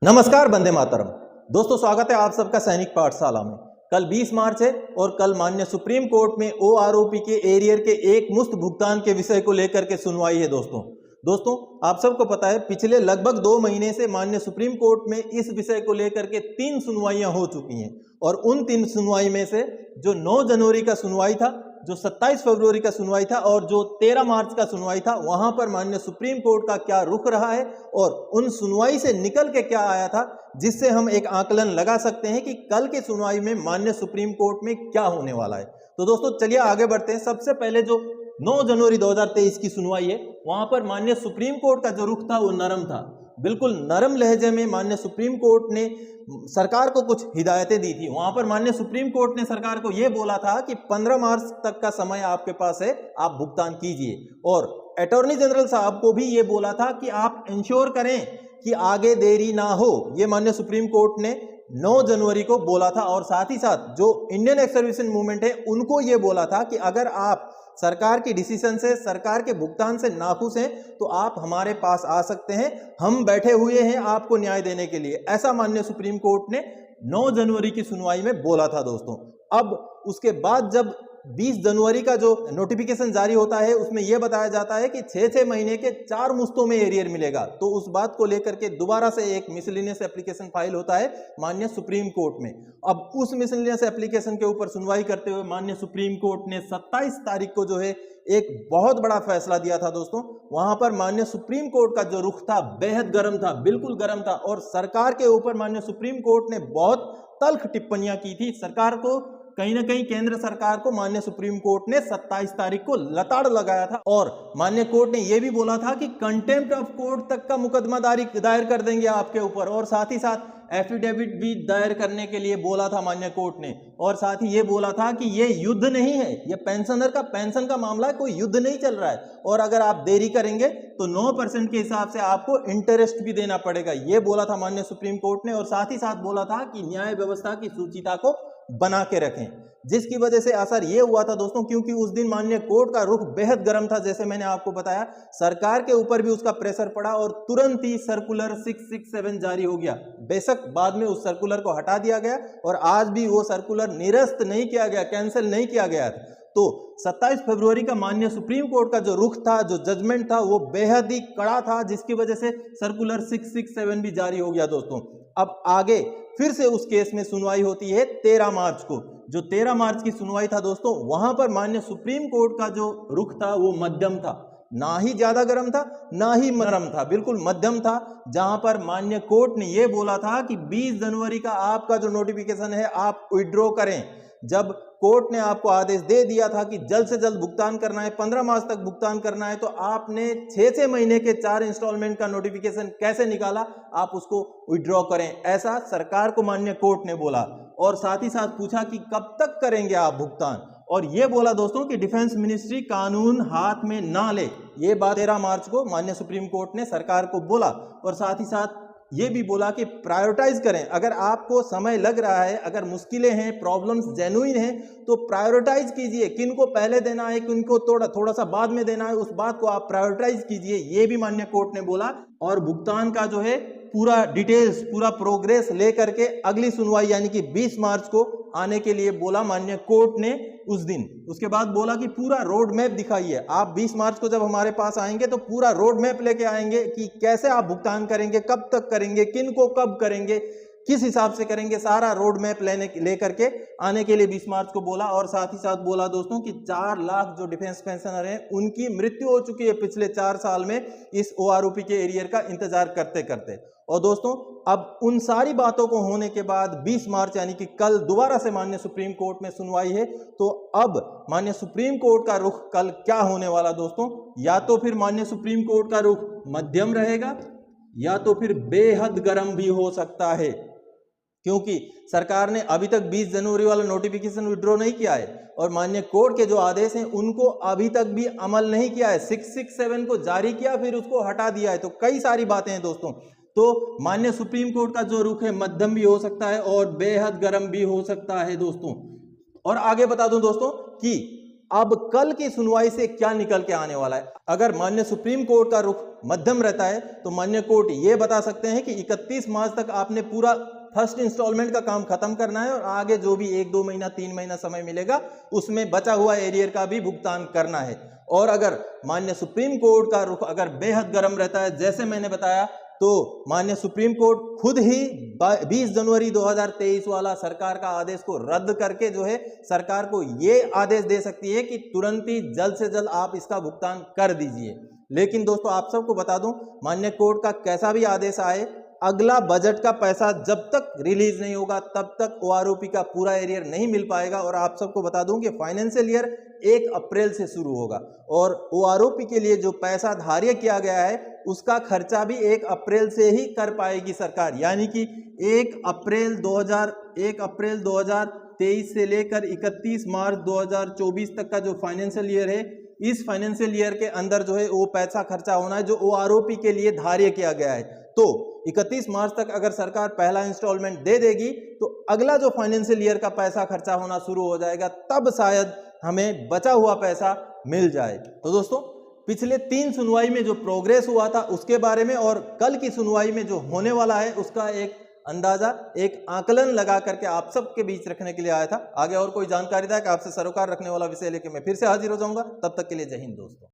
नमस्कार, वंदे मातरम। दोस्तों, स्वागत है आप सबका सैनिक पाठशाला में। कल 20 मार्च है और कल माननीय सुप्रीम कोर्ट में ओआरओपी के एरियर के एक मुश्त भुगतान के विषय को लेकर के सुनवाई है। दोस्तों आप सबको पता है पिछले लगभग 2 महीने से माननीय सुप्रीम कोर्ट में इस विषय को लेकर के 3 सुनवाइयां हो चुकी हैं और उन 3 सुनवाई में से जो 9 जनवरी का सुनवाई था, जो 27 फरवरी का सुनवाई था और जो 13 मार्च का सुनवाई था, वहां पर माननीय सुप्रीम कोर्ट का क्या रुख रहा है और उन सुनवाई से निकल के क्या आया था, जिससे हम एक आकलन लगा सकते हैं कि कल के सुनवाई में माननीय सुप्रीम कोर्ट में क्या होने वाला है। तो दोस्तों चलिए आगे बढ़ते हैं। सबसे पहले जो 9 जनवरी 2023 की सुनवाई है, वहां पर माननीय सुप्रीम कोर्ट का जो रुख था वो नरम था। बिल्कुल नरम लहजे में माननीय सुप्रीम कोर्ट ने सरकार को कुछ हिदायतें दी थी। वहां पर माननीय सुप्रीम कोर्ट ने सरकार को यह बोला था कि 15 मार्च तक का समय आपके पास है, आप भुगतान कीजिए। और अटॉर्नी जनरल साहब को भी ये बोला था कि आप इंश्योर करें कि आगे देरी ना हो। ये माननीय सुप्रीम कोर्ट ने 9 जनवरी को बोला था। और साथ ही साथ जो इंडियन एक्स सर्विसेज मूवमेंट है, उनको ये बोला था कि अगर आप सरकार की डिसीजन से, सरकार के भुगतान से नाखुश हैं तो आप हमारे पास आ सकते हैं, हम बैठे हुए हैं आपको न्याय देने के लिए। ऐसा माननीय सुप्रीम कोर्ट ने 9 जनवरी की सुनवाई में बोला था। दोस्तों अब उसके बाद जब 20 जनवरी का जो नोटिफिकेशन जारी होता है, उसमें यह बताया जाता है कि 6-6 महीने के 4 मुश्तों में एरियर मिलेगा। तो उस बात को लेकर के दोबारा से एक मिसलेनियस एप्लीकेशन फाइल होता है माननीय सुप्रीम कोर्ट में। अब उस मिसलेनियस एप्लीकेशन के ऊपर सुनवाई करते हुए माननीय सुप्रीम कोर्ट ने 27 तारीख को जो है एक बहुत बड़ा फैसला दिया था। दोस्तों वहां पर माननीय सुप्रीम कोर्ट का जो रुख था बेहद गर्म था, बिल्कुल गर्म था। और सरकार के ऊपर माननीय सुप्रीम कोर्ट ने बहुत तल्ख टिप्पणियां की थी। सरकार को कहीं ना कहीं, केंद्र सरकार को माननीय सुप्रीम कोर्ट ने 27 तारीख को लताड़ लगाया था। और माननीय कोर्ट ने यह भी बोला था कि कंटेम्प्ट ऑफ कोर्ट तक का मुकदमा दायर कर देंगे आपके ऊपर। और साथ ही साथ एफिडेविट भी दायर करने के लिए बोला था माननीय कोर्ट ने। और साथ ही ये बोला था कि ये युद्ध नहीं है, ये पेंशनर का पेंशन का मामला है, कोई युद्ध नहीं चल रहा है। और अगर आप देरी करेंगे तो 9% के हिसाब से आपको इंटरेस्ट भी देना पड़ेगा, ये बोला था माननीय सुप्रीम कोर्ट ने। और साथ ही साथ बोला था कि न्याय व्यवस्था की सुचिता को बना के रखें, जिसकी वजह से असर यह हुआ था दोस्तों, क्योंकि उस दिन माननीय कोर्ट का रुख बेहद गर्म था। जैसे मैंने आपको बताया, सरकार के ऊपर भी उसका प्रेशर पड़ा और तुरंत ही सर्कुलर 667 जारी हो गया। बेशक बाद में उस सर्कुलर को हटा दिया गया और आज भी वो सर्कुलर निरस्त नहीं किया गया, कैंसिल नहीं किया गया। तो 27 फरवरी का माननीय सुप्रीम कोर्ट का जो रुख था, जो जजमेंट था, वो बेहद ही कड़ा था, जिसकी वजह से सर्कुलर 667 भी जारी हो गया। दोस्तों अब आगे फिर से उस केस में सुनवाई होती है 13 मार्च को। जो 13 मार्च की सुनवाई था दोस्तों, वहां पर माननीय सुप्रीम कोर्ट का जो रुख था वो मध्यम था, ना ही ज्यादा गर्म था ना ही नरम था, बिल्कुल मध्यम था। जहां पर माननीय कोर्ट ने यह बोला था कि 20 जनवरी का आपका जो नोटिफिकेशन है आप विड्रॉ करें। जब कोर्ट ने आपको आदेश दे दिया था कि जल्द से जल्द भुगतान करना है, 15 मार्च तक भुगतान करना है, तो आपने 6-6 महीने के 4 इंस्टॉलमेंट का नोटिफिकेशन कैसे निकाला, आप उसको विड्रॉ करें, ऐसा सरकार को माननीय कोर्ट ने बोला। और साथ ही साथ पूछा कि कब तक करेंगे आप भुगतान, और यह बोला दोस्तों कि डिफेंस मिनिस्ट्री कानून हाथ में ना ले। यह बात 13 मार्च को माननीय सुप्रीम कोर्ट ने सरकार को बोला। और साथ ही साथ ये भी बोला कि प्रायोरिटाइज करें, अगर आपको समय लग रहा है, अगर मुश्किलें हैं, प्रॉब्लम्स जेन्युइन हैं, तो प्रायोरिटाइज कीजिए, किनको पहले देना है, किनको थोड़ा सा बाद में देना है, उस बात को आप प्रायोरिटाइज कीजिए, ये भी माननीय कोर्ट ने बोला। और भुगतान का जो है पूरा डिटेल्स, पूरा प्रोग्रेस लेकर के अगली सुनवाई यानी कि 20 मार्च को आने के लिए बोला माननीय कोर्ट ने उस दिन। उसके बाद बोला कि पूरा रोड मैप दिखाइए, आप 20 मार्च को जब हमारे पास आएंगे तो पूरा रोड मैप लेके आएंगे कि कैसे आप भुगतान करेंगे, कब तक करेंगे, किन को कब करेंगे, किस हिसाब से करेंगे, सारा रोड मैप लेकर के आने के लिए 20 मार्च को बोला। और साथ ही साथ बोला दोस्तों कि 4 लाख जो डिफेंस पेंशनर हैं उनकी मृत्यु हो चुकी है पिछले 4 साल में इस ओआरओपी के एरियर का इंतजार करते करते। और दोस्तों अब उन सारी बातों को होने के बाद 20 मार्च यानी कि कल दोबारा से माननीय सुप्रीम कोर्ट में सुनवाई है। तो अब माननीय सुप्रीम कोर्ट का रुख कल क्या होने वाला दोस्तों, या तो फिर माननीय सुप्रीम कोर्ट का रुख मध्यम रहेगा या तो फिर बेहद गर्म भी हो सकता है, क्योंकि सरकार ने अभी तक 20 जनवरी वाला नोटिफिकेशन विड्रॉ नहीं किया है और माननीय कोर्ट के जो आदेश हैं उनको अभी तक भी अमल नहीं किया है। 667 को जारी किया, फिर उसको हटा दिया है। तो कई सारी बातें हैं दोस्तों। तो माननीय सुप्रीम कोर्ट का जो रुख है मध्यम भी हो सकता है और बेहद गर्म भी हो सकता है दोस्तों। और आगे बता दूं दोस्तों कि अब कल की सुनवाई से क्या निकल के आने वाला है। अगर माननीय सुप्रीम कोर्ट का रुख मध्यम रहता है तो माननीय कोर्ट ये बता सकते हैं कि 31 मार्च तक आपने पूरा फर्स्ट इंस्टॉलमेंट का काम खत्म करना है और आगे जो भी 1-2 महीना 3 महीना समय मिलेगा उसमें बचा हुआ एरियर का भी भुगतान करना है। और अगर माननीय सुप्रीम कोर्ट का रुख अगर बेहद गर्म रहता है, जैसे मैंने बताया, तो माननीय सुप्रीम कोर्ट खुद ही 20 जनवरी 2023 वाला सरकार का आदेश को रद्द करके जो है सरकार को ये आदेश दे सकती है कि तुरंत ही जल्द से जल्द आप इसका भुगतान कर दीजिए। लेकिन दोस्तों आप सबको बता दूं, माननीय कोर्ट का कैसा भी आदेश आए, अगला बजट का पैसा जब तक रिलीज नहीं होगा तब तक ओआरओपी का पूरा एरियर नहीं मिल पाएगा। और आप सबको बता दूं कि फाइनेंशियल ईयर 1 अप्रैल से शुरू होगा और ओआरओपी के लिए जो पैसा धार्य किया गया है उसका खर्चा भी 1 अप्रैल से ही कर पाएगी सरकार। यानी कि 1 अप्रैल 2023 से लेकर 31 मार्च 2024 तक का जो फाइनेंशियल ईयर है, इस फाइनेंशियल ईयर के अंदर जो है वो पैसा खर्चा होना है जो ओआरओपी के लिए धार्य किया गया है। तो 31 मार्च तक अगर सरकार पहला इंस्टॉलमेंट दे देगी तो अगला जो फाइनेंशियल ईयर का पैसा खर्चा होना शुरू हो जाएगा, तब शायद हमें बचा हुआ पैसा मिल जाए। तो दोस्तों पिछले 3 सुनवाई में जो प्रोग्रेस हुआ था उसके बारे में और कल की सुनवाई में जो होने वाला है उसका एक अंदाजा, एक आकलन लगा करके आप सबके बीच रखने के लिए आया था। आगे और कोई जानकारी था कि आपसे सरोकार रखने वाला विषय लेके मैं फिर से हाजिर हो जाऊंगा। तब तक के लिए जय हिंद दोस्तों।